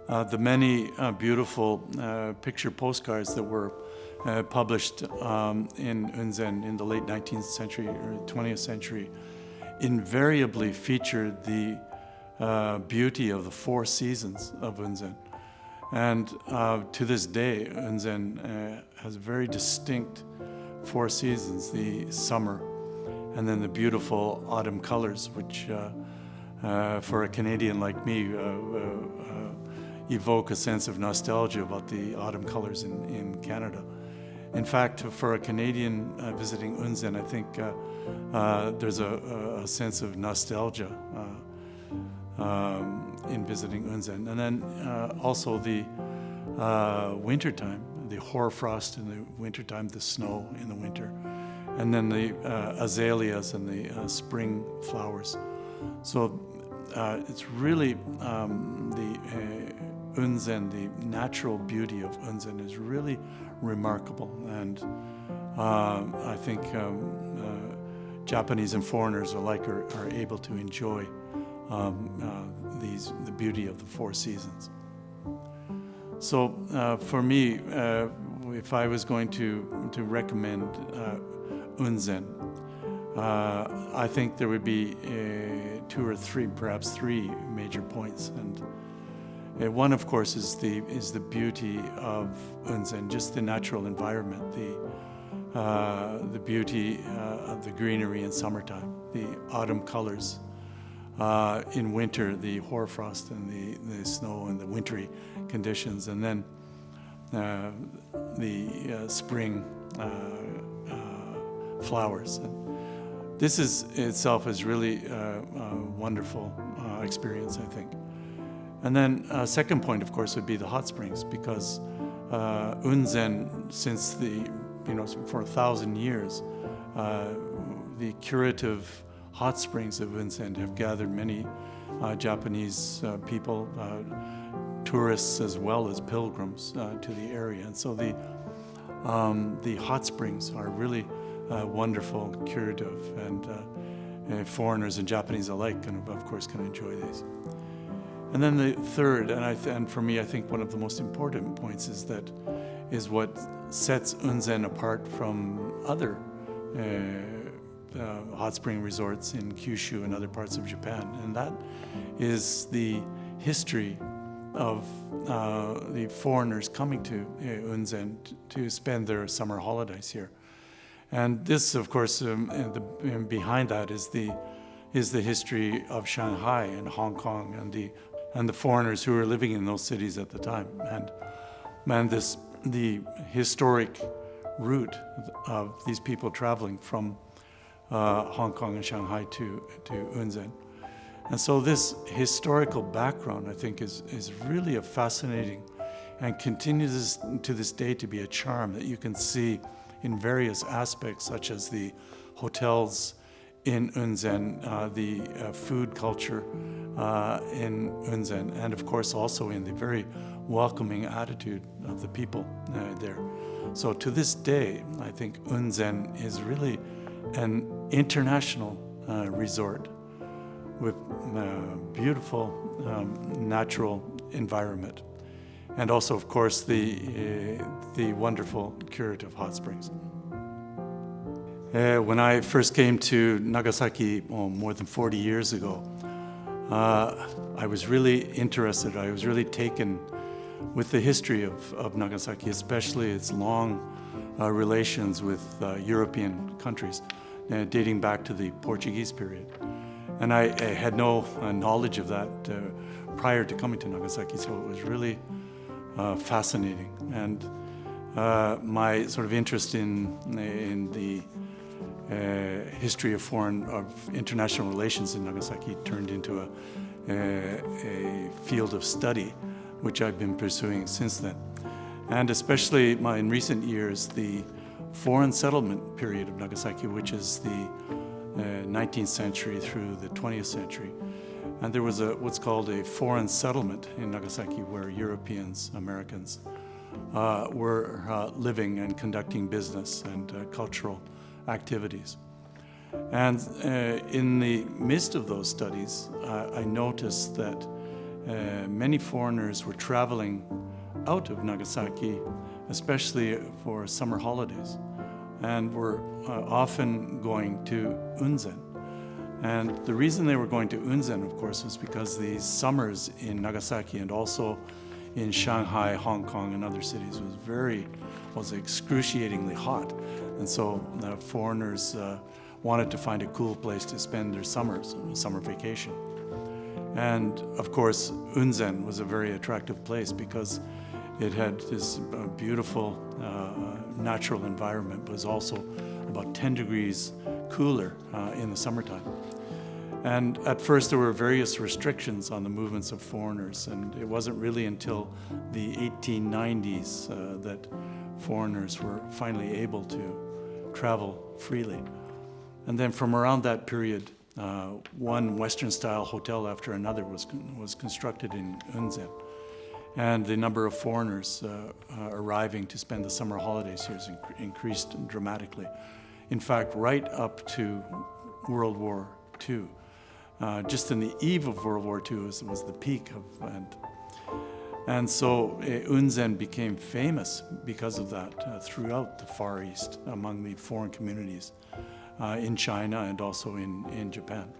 the many beautiful picture postcards that were published in Unzen in the late 19th century or 20th century invariably featured the beauty of the four seasons of Unzen. And to this day, Unzen has very distinct four seasons: the summer, and then the beautiful autumn colors, which for a Canadian like me evoke a sense of nostalgia about the autumn colors in Canada. In fact, for a Canadian visiting Unzen, I think there's a sense of nostalgia in visiting Unzen. And then also the wintertime, the hoarfrost in the wintertime, the snow in the winter, and then the azaleas and the spring flowers. So it's really the Unzen, the natural beauty of Unzen is really remarkable, and I think Japanese and foreigners alike are able to enjoy the beauty of the four seasons. So for me, if I was going to recommend Unzen, I think there would be two or three, perhaps three major points. And one, of course, is the beauty of Unzen, just the natural environment, the beauty of the greenery in summertime, the autumn colors. In winter, the hoarfrost and the snow and the wintry conditions, and then the spring flowers. And this itself is really a wonderful experience, I think. And then second point, of course, would be the hot springs, because Unzen, since for 1,000 years, the curative hot springs of Unzen have gathered many Japanese people, tourists as well as pilgrims to the area. And so the hot springs are really wonderful, curative, and foreigners and Japanese alike can enjoy these. And then the third, and for me, I think one of the most important points is what sets Unzen apart from other hot spring resorts in Kyushu and other parts of Japan, and that is the history of the foreigners coming to Unzen to spend their summer holidays here. And this, of course, behind that is the history of Shanghai and Hong Kong and the foreigners who were living in those cities at the time, and the historic route of these people traveling from Hong Kong and Shanghai to Unzen. And so this historical background, I think, is really a fascinating and continues to this day to be a charm that you can see in various aspects, such as the hotels in Unzen, the food culture in Unzen, and of course also in the very welcoming attitude of the people there. So to this day, I think Unzen is really an international resort with beautiful natural environment, and also, of course, the wonderful curative hot springs. When I first came to Nagasaki more than 40 years ago, I was really interested, I was really taken with the history of Nagasaki, especially its long relations with European countries, dating back to the Portuguese period. And I had no knowledge of that prior to coming to Nagasaki, so it was really fascinating. And my sort of interest in the history of international relations in Nagasaki turned into a field of study, which I've been pursuing since then. And especially in recent years, the foreign settlement period of Nagasaki, which is the 19th century through the 20th century. And there was what's called a foreign settlement in Nagasaki, where Europeans, Americans, were living and conducting business and cultural activities. And in the midst of those studies, I noticed that many foreigners were traveling out of Nagasaki, especially for summer holidays, and were often going to Unzen. And the reason they were going to Unzen, of course, was because the summers in Nagasaki and also in Shanghai, Hong Kong, and other cities was excruciatingly hot. And so the foreigners wanted to find a cool place to spend their summer vacation. And of course, Unzen was a very attractive place because it had this beautiful natural environment, but was also about 10 degrees cooler in the summertime. And at first there were various restrictions on the movements of foreigners, and it wasn't really until the 1890s that foreigners were finally able to travel freely. And then from around that period, one Western-style hotel after another was constructed in Unzen. And the number of foreigners arriving to spend the summer holidays here has increased dramatically. In fact, right up to World War II. Just in the eve of World War II was the peak of, and so Unzen became famous because of that throughout the Far East among the foreign communities in China and also in Japan.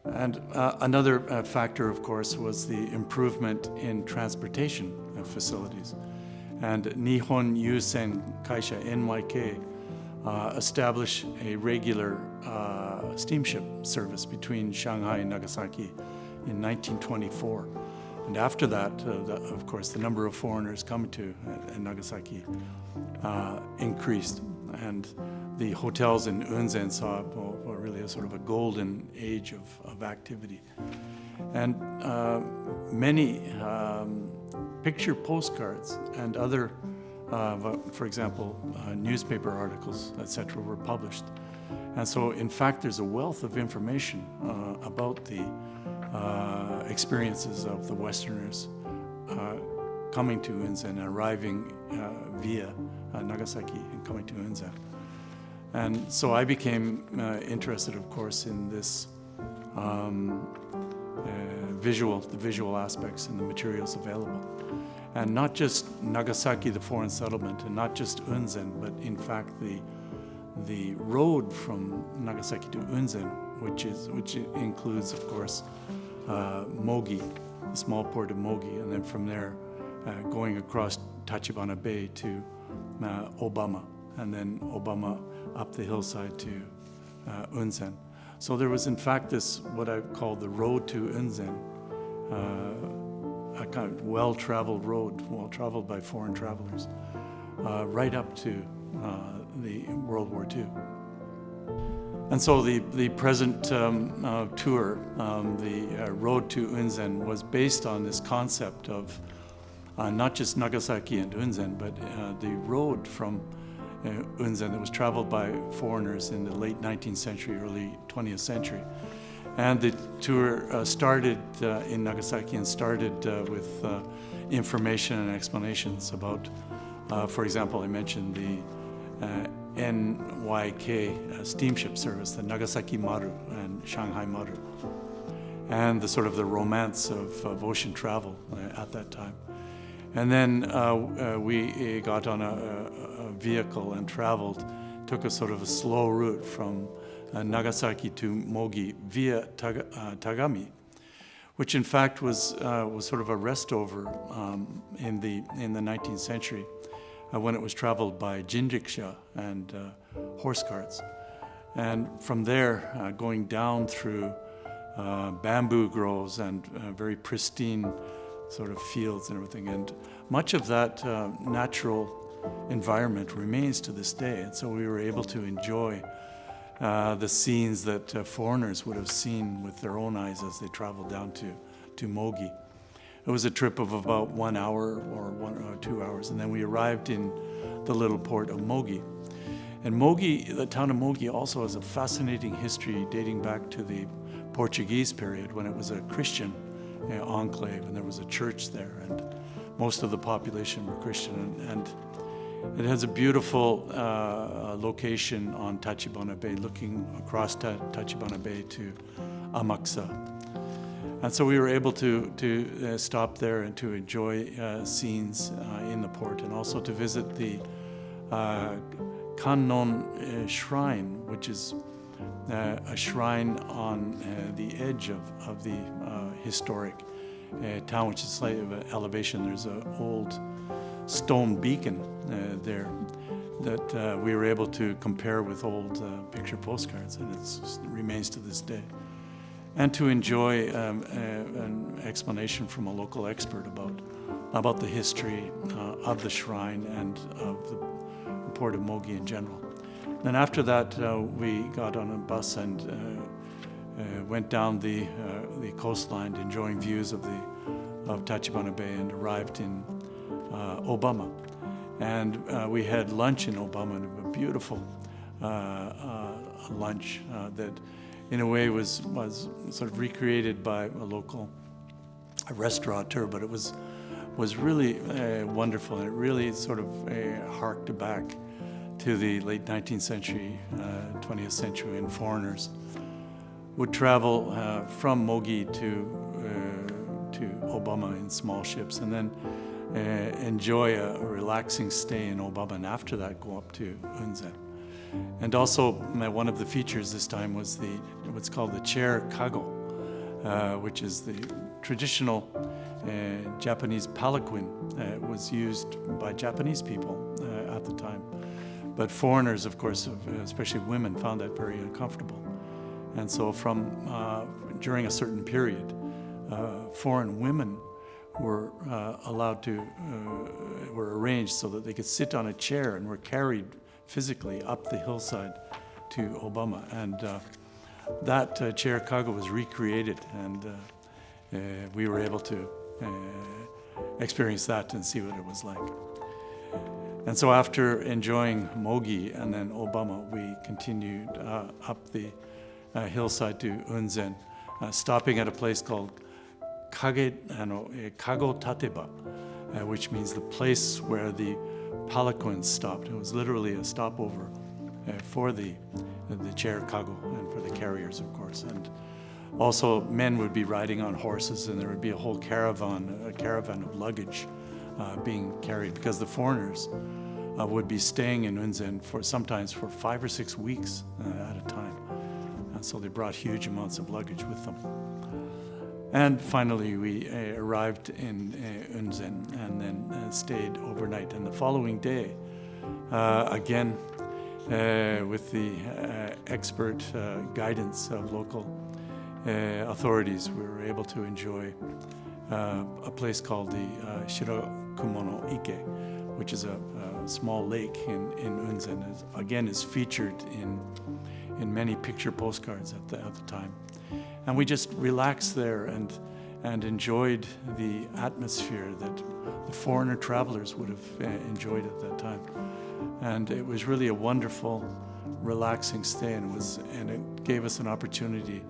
And another factor, of course, was the improvement in transportation facilities. And Nihon Yusen Kaisha NYK established a regular steamship service between Shanghai and Nagasaki in 1924. And after that, of course, the number of foreigners coming to Nagasaki increased. And the hotels in Unzen saw really a sort of a golden age of activity. And many picture postcards and other, for example, newspaper articles, etc., were published. And so, in fact, there's a wealth of information about the experiences of the Westerners coming to Unzen, arriving via Nagasaki and coming to Unzen. And so I became interested, of course, in this the visual aspects and the materials available. And not just Nagasaki, the foreign settlement, and not just Unzen, but in fact the road from Nagasaki to Unzen, which includes, of course, Mogi, the small port of Mogi, and then from there going across Tachibana Bay to Obama, and then Obama up the hillside to Unzen. So there was, in fact, this what I call the road to Unzen, a kind of well-traveled road, well-traveled by foreign travelers, right up to the World War II. And so the present tour, the road to Unzen, was based on this concept of not just Nagasaki and Unzen, but the road from Unzen that was traveled by foreigners in the late 19th century, early 20th century. And the tour started in Nagasaki and started with information and explanations about, for example, I mentioned the NYK steamship service, the Nagasaki-maru and Shanghai-maru, and the sort of the romance of ocean travel at that time. And then we got on a vehicle and traveled, took a sort of a slow route from Nagasaki to Mogi via Tagami, which in fact was sort of a restover in the 19th century when it was traveled by jinriksha and horse carts. And from there, going down through bamboo groves and very pristine sort of fields and everything. And much of that natural environment remains to this day. And so we were able to enjoy the scenes that foreigners would have seen with their own eyes as they traveled down to Mogi. It was a trip of about 1 hour or 1 or 2 hours, and then we arrived in the little port of Mogi. And Mogi, the town of Mogi, also has a fascinating history dating back to the Portuguese period when it was a Christian enclave, and there was a church there, and most of the population were Christian. And it has a beautiful location on Tachibana Bay, looking across Tachibana Bay to Amakusa. And so we were able to stop there and to enjoy scenes in the port, and also to visit the Kannon Shrine, which is a shrine on the edge of the historic town, which is slightly of an elevation. There's an old stone beacon there that we were able to compare with old picture postcards, and it remains to this day. And to enjoy an explanation from a local expert about the history of the shrine and of the port of Mogi in general. Then after that, we got on a bus and went down the coastline, enjoying views of Tachibana Bay, and arrived in Obama. And we had lunch in Obama, and a beautiful lunch that in a way was sort of recreated by a local restaurateur, but it was really wonderful, and it really sort of harked back to the late 19th century, 20th century, and foreigners would travel from Mogi to Obama in small ships, and then enjoy a relaxing stay in Obama, and after that go up to Unzen. And also, one of the features this time was what's called the chair kago, which is the traditional Japanese palanquin. It was used by Japanese people at the time. But foreigners, of course, especially women, found that very uncomfortable. And so during a certain period, foreign women were were arranged so that they could sit on a chair and were carried physically up the hillside to Obama. And that chair kago was recreated, and we were able to experience that and see what it was like. And so after enjoying Mogi and then Obama, we continued up the hillside to Unzen, stopping at a place called Kago Tateba, which means the place where the palanquins stopped. It was literally a stopover for the chair kago and for the carriers, of course. And also men would be riding on horses, and there would be a whole caravan of luggage being carried, because the foreigners would be staying in Unzen sometimes for 5 or 6 weeks at a time. And so they brought huge amounts of luggage with them. And finally, we arrived in Unzen and then stayed overnight. And the following day, again, with the expert guidance of local authorities, we were able to enjoy a place called the Shirakumono Ike, which is a small lake in Unzen. Again, is featured in many picture postcards at the time. And we just relaxed there and enjoyed the atmosphere that the foreigner travelers would have enjoyed at that time. And it was really a wonderful, relaxing stay, and it gave us an opportunity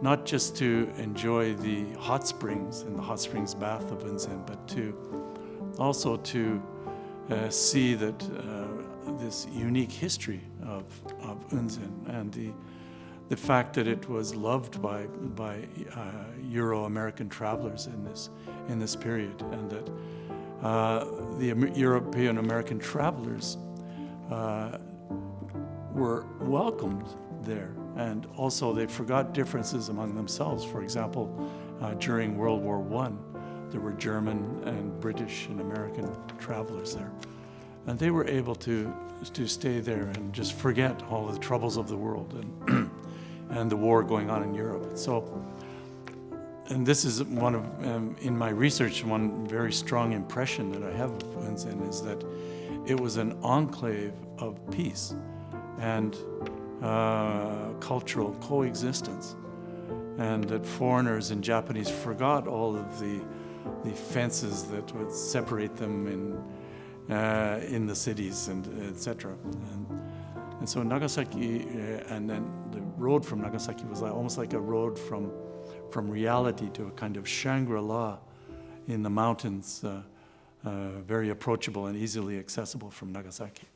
not just to enjoy the hot springs and the hot springs bath of Unzen, but also to see that this unique history of Unzen, and the fact that it was loved by Euro-American travelers in this period, and that the European-American travelers were welcomed there, and also they forgot differences among themselves. For example, during World War I, there were German and British and American travelers there, and they were able to stay there and just forget all the troubles of the world and the war going on in Europe. And this is one of, in my research, one very strong impression that I have of Unzen is that it was an enclave of peace and cultural coexistence, and that foreigners and Japanese forgot all of the fences that would separate them in the cities, and etc. And so Nagasaki, and then the road from Nagasaki was almost like a road from reality to a kind of Shangri-La in the mountains, very approachable and easily accessible from Nagasaki.